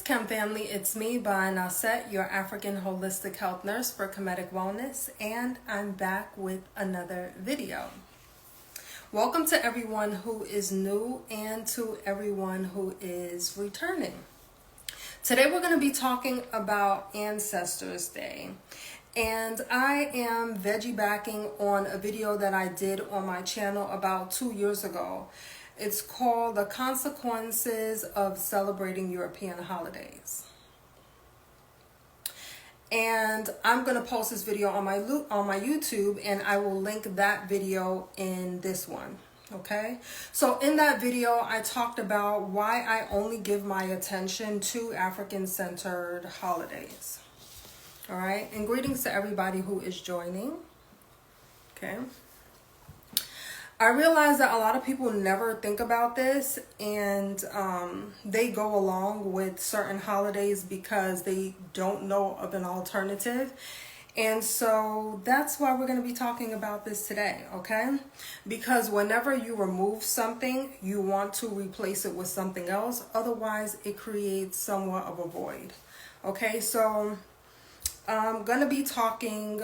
Chem family, it's me, RaSekhi, your African holistic health nurse for Kemetic Wellness, and I'm back with another video. Welcome to everyone who is new and to everyone who is returning. Today we're going to be talking about Ancestors Day, and I am veggie backing on a video that I did on my channel about 2 years ago. It's called The Consequences of Celebrating European Holidays. And I'm going to post this video on my YouTube, and I will link that video in this one. Okay, so in that video, I talked about why I only give my attention to African-centered holidays. All right, and greetings to everybody who is joining. Okay. I realize that a lot of people never think about this, and they go along with certain holidays because they don't know of an alternative. And so that's why we're going to be talking about this today, okay? Because whenever you remove something, you want to replace it with something else. Otherwise, it creates somewhat of a void. Okay, so I'm going to be talking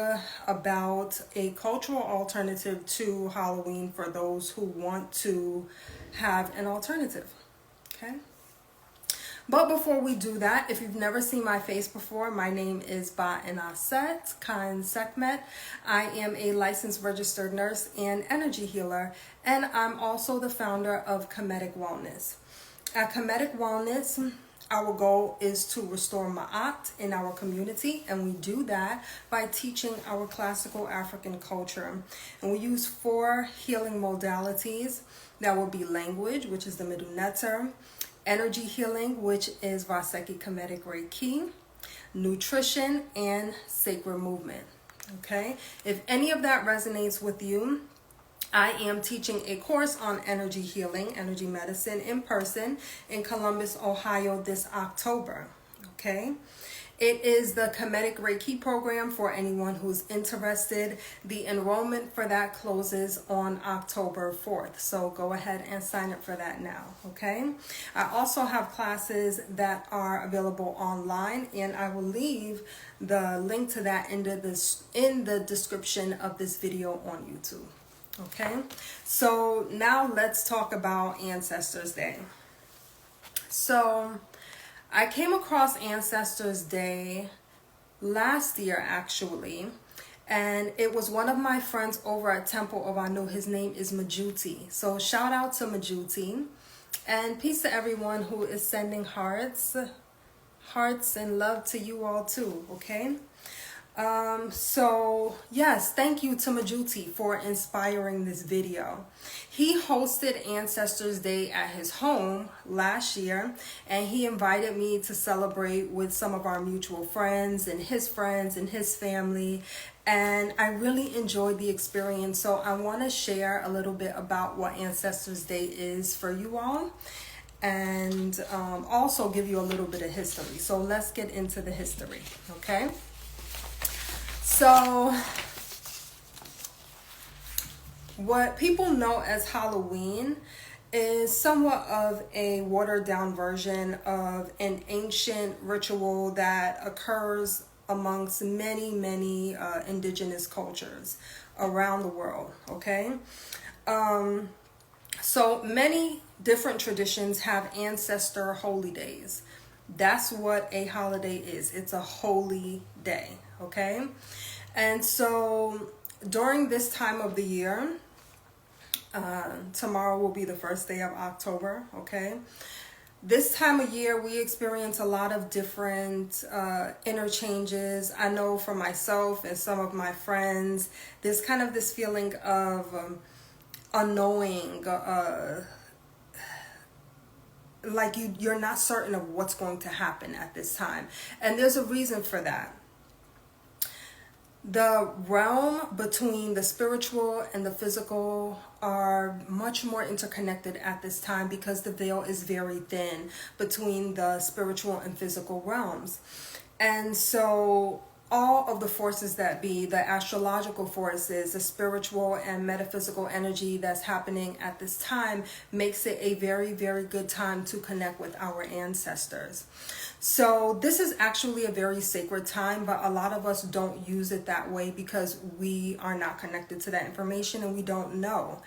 about a cultural alternative to Halloween for those who want to have an alternative, okay? But before we do that, if you've never seen my face before, my name is RaSekhi Kemetic. I am a licensed registered nurse and energy healer, and I'm also the founder of Kemetic Wellness. At Kemetic Wellness, our goal is to restore Ma'at in our community, and we do that by teaching our classical African culture. And we use 4 healing modalities. That will be language, which is the Middle Netter, energy healing, which is RaSekhi Kemetic Reiki, nutrition, and sacred movement. Okay, if any of that resonates with you, I am teaching a course on energy healing, energy medicine in person in Columbus, Ohio this October. Okay. It is the Kemetic Reiki program for anyone who's interested. The enrollment for that closes on October 4th. So go ahead and sign up for that now. Okay. I also have classes that are available online, and I will leave the link to that in the description of this video on YouTube. Okay, so now let's talk about Ancestors Day. So I came across Ancestors Day last year, actually, and it was one of my friends over at Temple of Anu. His name is Majuti. So shout out to Majuti, and peace to everyone who is sending hearts and love to you all too. Okay. So yes, thank you to Majuti for inspiring this video. He hosted Ancestors Day at his home last year, and he invited me to celebrate with some of our mutual friends and his family, and I really enjoyed the experience. So I want to share a little bit about what Ancestors Day is for you all, and also give you a little bit of history. So let's get into the history, okay? So what people know as Halloween is somewhat of a watered down version of an ancient ritual that occurs amongst many indigenous cultures around the world, okay? So many different traditions have ancestor holy days. That's what a holiday is. It's a holy day, okay? And so during this time of the year, tomorrow will be the first day of October, okay? This time of year, we experience a lot of different interchanges. I know for myself and some of my friends, there's kind of this feeling of unknowing, like you're not certain of what's going to happen at this time. And there's a reason for that. The realm between the spiritual and the physical are much more interconnected at this time because the veil is very thin between the spiritual and physical realms. And so all of the forces that be, the astrological forces, the spiritual and metaphysical energy that's happening at this time makes it a very, very good time to connect with our ancestors. So this is actually a very sacred time, but a lot of us don't use it that way because we are not connected to that information and we don't know.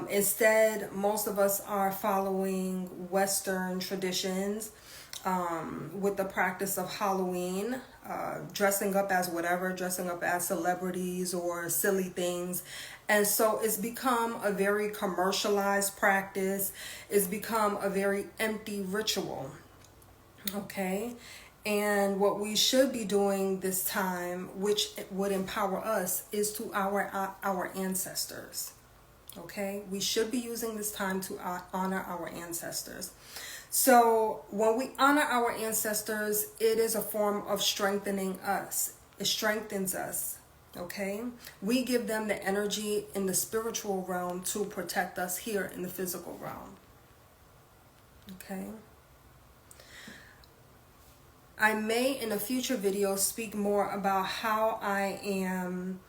Instead, most of us are following Western traditions with the practice of Halloween, dressing up as whatever, dressing up as celebrities or silly things. And so it's become a very commercialized practice. It's become a very empty ritual. Okay. And what we should be doing this time, which would empower us, is to our ancestors. Okay. We should be using this time to honor our ancestors. So when we honor our ancestors, it is a form of strengthening us. It strengthens us. Okay. We give them the energy in the spiritual realm to protect us here in the physical realm. Okay. I may in a future video speak more about how I am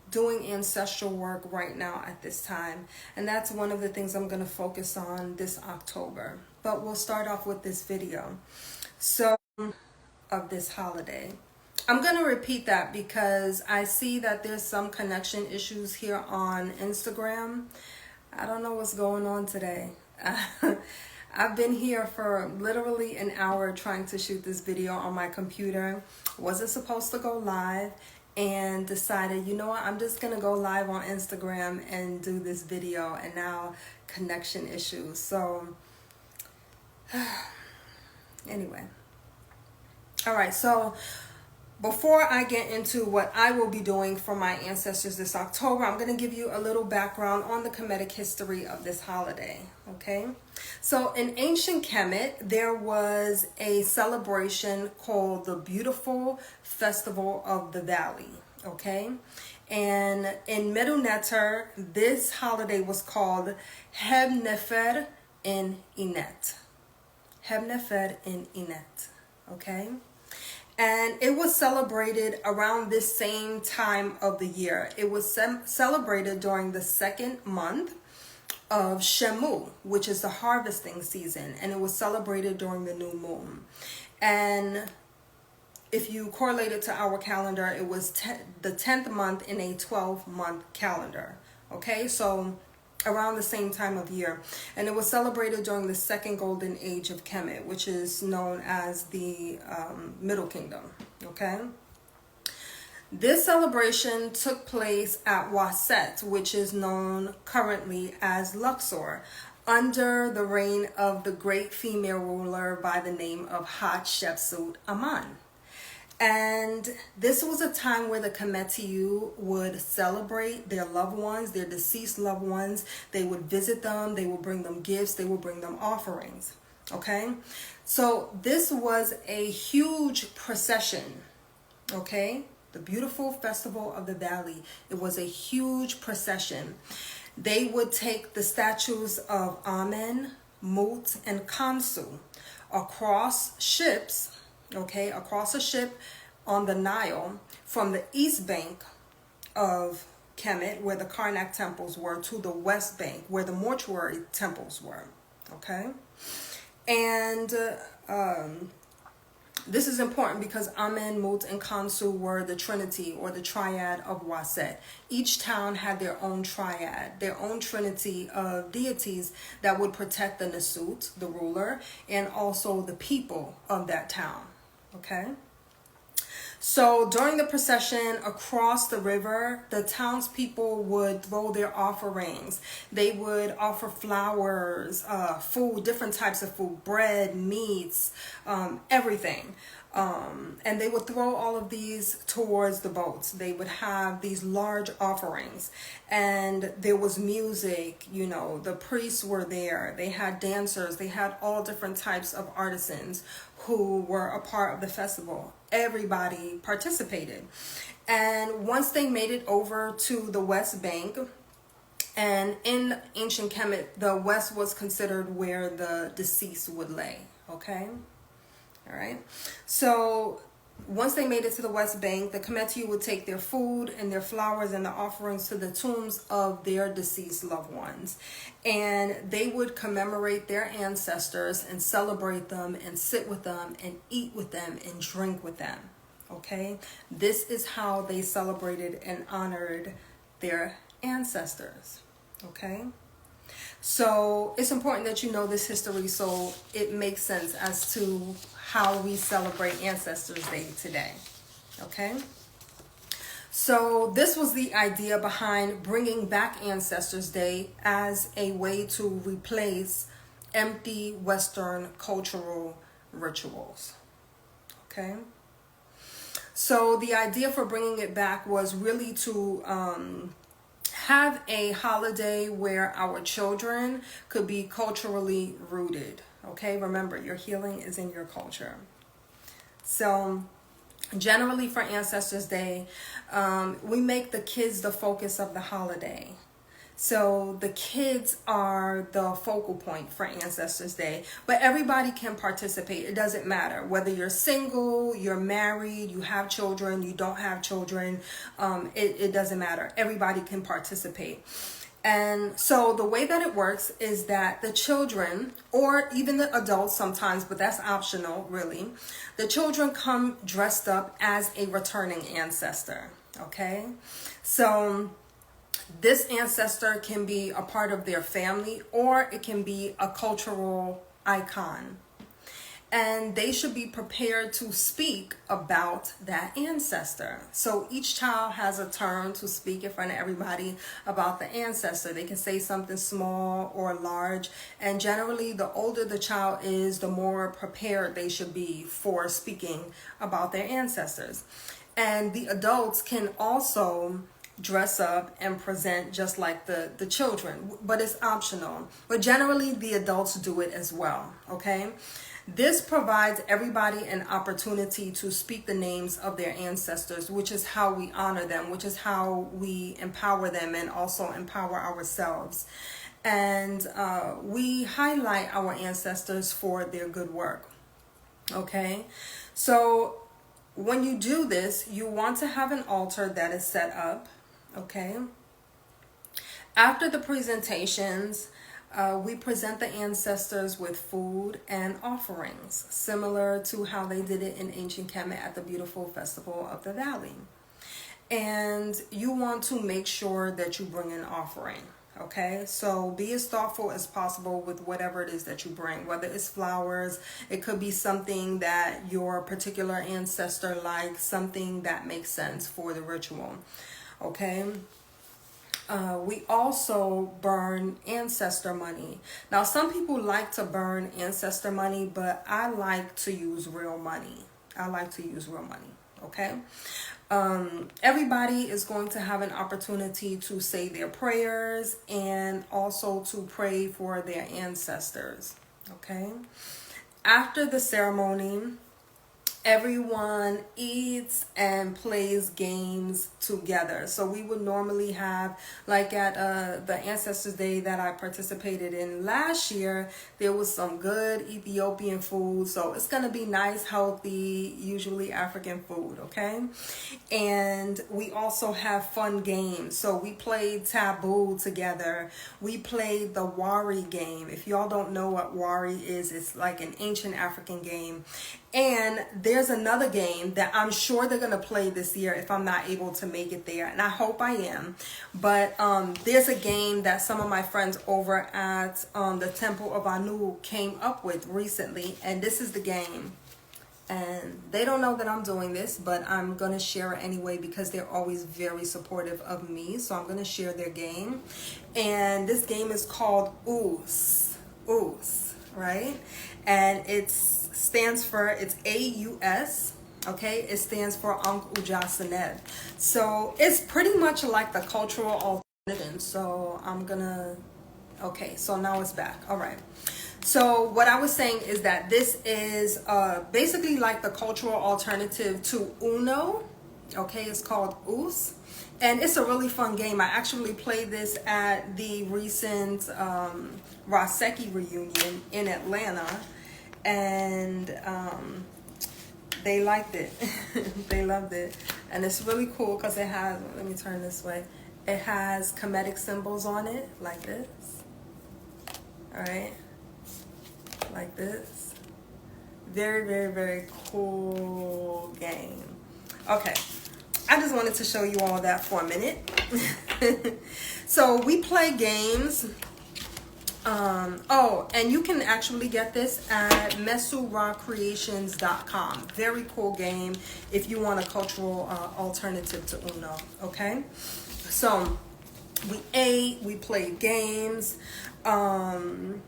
doing ancestral work right now at this time. And that's one of the things I'm going to focus on this October. But we'll start off with this video. So, of this holiday. I'm going to repeat that because I see that there's some connection issues here on Instagram. I don't know what's going on today. I've been here for literally an hour trying to shoot this video on my computer. Wasn't supposed to go live and decided, you know what, I'm just going to go live on Instagram and do this video, and now connection issues. So anyway. All right, so before I get into what I will be doing for my ancestors this October, I'm going to give you a little background on the Kemetic history of this holiday, okay? So in ancient Kemet, there was a celebration called the Beautiful Festival of the Valley, okay? And in Medu Neter, this holiday was called Heb-Nefer in Inet. Heb-Nefer in Inet, okay? And it was celebrated around this same time of the year. It was celebrated during the second month of Shemu, which is the harvesting season. And it was celebrated during the new moon. And if you correlate it to our calendar, it was the 10th month in a 12-month calendar. Okay, so around the same time of year. And it was celebrated during the second golden age of Kemet, which is known as the Middle Kingdom. Okay. This celebration took place at Waset, which is known currently as Luxor, under the reign of the great female ruler by the name of Hatshepsut Aman. And this was a time where the Kemetiyu would celebrate their loved ones, their deceased loved ones. They would visit them. They would bring them gifts. They would bring them offerings. Okay. So this was a huge procession. Okay. The Beautiful Festival of the Valley. It was a huge procession. They would take the statues of Amen, Mut, and Kansu across ships. Okay, across a ship on the Nile from the east bank of Kemet, where the Karnak temples were, to the west bank, where the mortuary temples were. Okay, and this is important because Amen, Mut, and Kansu were the trinity or the triad of Waset. Each town had their own triad, their own trinity of deities that would protect the Nasut, the ruler, and also the people of that town. Okay. So during the procession across the river, the townspeople would throw their offerings. They would offer flowers, food, different types of food, bread, meats, everything. And they would throw all of these towards the boats. They would have these large offerings, and there was music, you know, the priests were there. They had dancers. They had all different types of artisans who were a part of the festival. Everybody participated. And once they made it over to the West Bank, and in ancient Kemet, the West was considered where the deceased would lay. Okay. All right. So once they made it to the West Bank, the Kemetic would take their food and their flowers and the offerings to the tombs of their deceased loved ones. And they would commemorate their ancestors and celebrate them and sit with them and eat with them and drink with them. Okay? This is how they celebrated and honored their ancestors. Okay? So it's important that you know this history so it makes sense as to how we celebrate Ancestors Day today. Okay? So this was the idea behind bringing back Ancestors Day as a way to replace empty Western cultural rituals. Okay? So the idea for bringing it back was really to have a holiday where our children could be culturally rooted. Okay, remember, your healing is in your culture. So generally for Ancestors Day, we make the kids the focus of the holiday. So the kids are the focal point for Ancestors Day, but everybody can participate. It doesn't matter whether you're single, you're married, you have children, you don't have children. It doesn't matter. Everybody can participate. And so the way that it works is that the children, or even the adults sometimes, but that's optional really, the children come dressed up as a returning ancestor. Okay, so this ancestor can be a part of their family, or it can be a cultural icon. And they should be prepared to speak about that ancestor. So each child has a turn to speak in front of everybody about the ancestor. They can say something small or large. And generally, the older the child is, the more prepared they should be for speaking about their ancestors. And the adults can also dress up and present just like the children, but it's optional. But generally, the adults do it as well, okay? This provides everybody an opportunity to speak the names of their ancestors, which is how we honor them, which is how we empower them and also empower ourselves. And we highlight our ancestors for their good work, okay? So when you do this, you want to have an altar that is set up, okay? After the presentations, we present the ancestors with food and offerings, similar to how they did it in ancient Kemet at the beautiful Festival of the Valley. And you want to make sure that you bring an offering, okay? So be as thoughtful as possible with whatever it is that you bring, whether it's flowers, it could be something that your particular ancestor likes, something that makes sense for the ritual, okay? We also burn ancestor money. Now, some people like to burn ancestor money, but I like to use real money. Okay? Everybody is going to have an opportunity to say their prayers and also to pray for their ancestors. Okay? After the ceremony, everyone eats and plays games together. So we would normally have, like at the Ancestors Day that I participated in last year, there was some good Ethiopian food. So it's going to be nice, healthy, usually African food, okay? And we also have fun games. So we played Taboo together. We played the Wari game. If y'all don't know what Wari is, it's like an ancient African game. And there's another game that I'm sure they're going to play this year if I'm not able to make it there. And I hope I am. But there's a game that some of my friends over at the Temple of Anu came up with recently. And this is the game. And they don't know that I'm doing this, but I'm going to share it anyway because they're always very supportive of me. So I'm going to share their game. And this game is called Oos. Oos, right? And it's AUS, okay? It stands for Ankh Ujasaned. So it's pretty much like the cultural alternative. So I'm gonna, okay, so now it's back. All right. So what I was saying is that this is basically like the cultural alternative to Uno, okay? It's called Oos. And it's a really fun game. I actually played this at the recent RaSekhi reunion in Atlanta. And they liked it. They loved it. And it's really cool because it has, let me turn this way. It has Kemetic symbols on it, like this. All right, like this. Very, very, very cool game. Okay, I just wanted to show you all that for a minute. So we play games. Oh, and you can actually get this at mesurawcreations.com. Very cool game if you want a cultural alternative to Uno. Okay, so we ate, we played games, and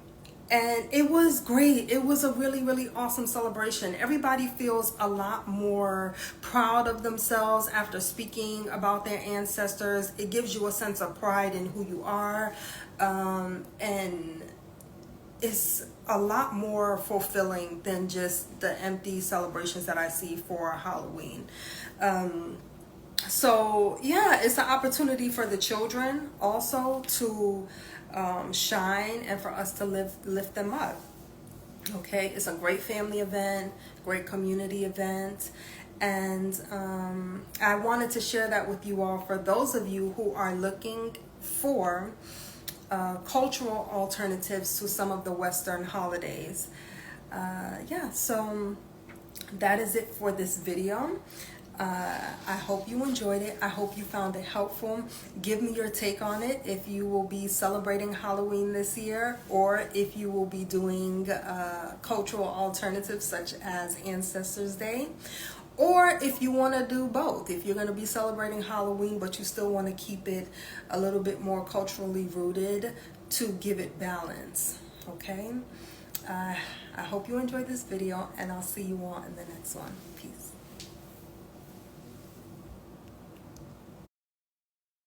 it was great. It was a really, really awesome celebration. Everybody feels a lot more proud of themselves after speaking about their ancestors. It gives you a sense of pride in who you are, and it's a lot more fulfilling than just the empty celebrations that I see for Halloween. So yeah, it's an opportunity for the children also to shine, and for us to lift them up. Okay, it's a great family event, great community event, and I wanted to share that with you all for those of you who are looking for cultural alternatives to some of the Western holidays. Yeah, so that is it for this video. I hope you enjoyed it. I hope you found it helpful. Give me your take on it, if you will be celebrating Halloween this year, or if you will be doing cultural alternatives such as Ancestors Day, or if you want to do both. If you're going to be celebrating Halloween but you still want to keep it a little bit more culturally rooted to give it balance. Okay, I hope you enjoyed this video, and I'll see you all in the next one. Peace.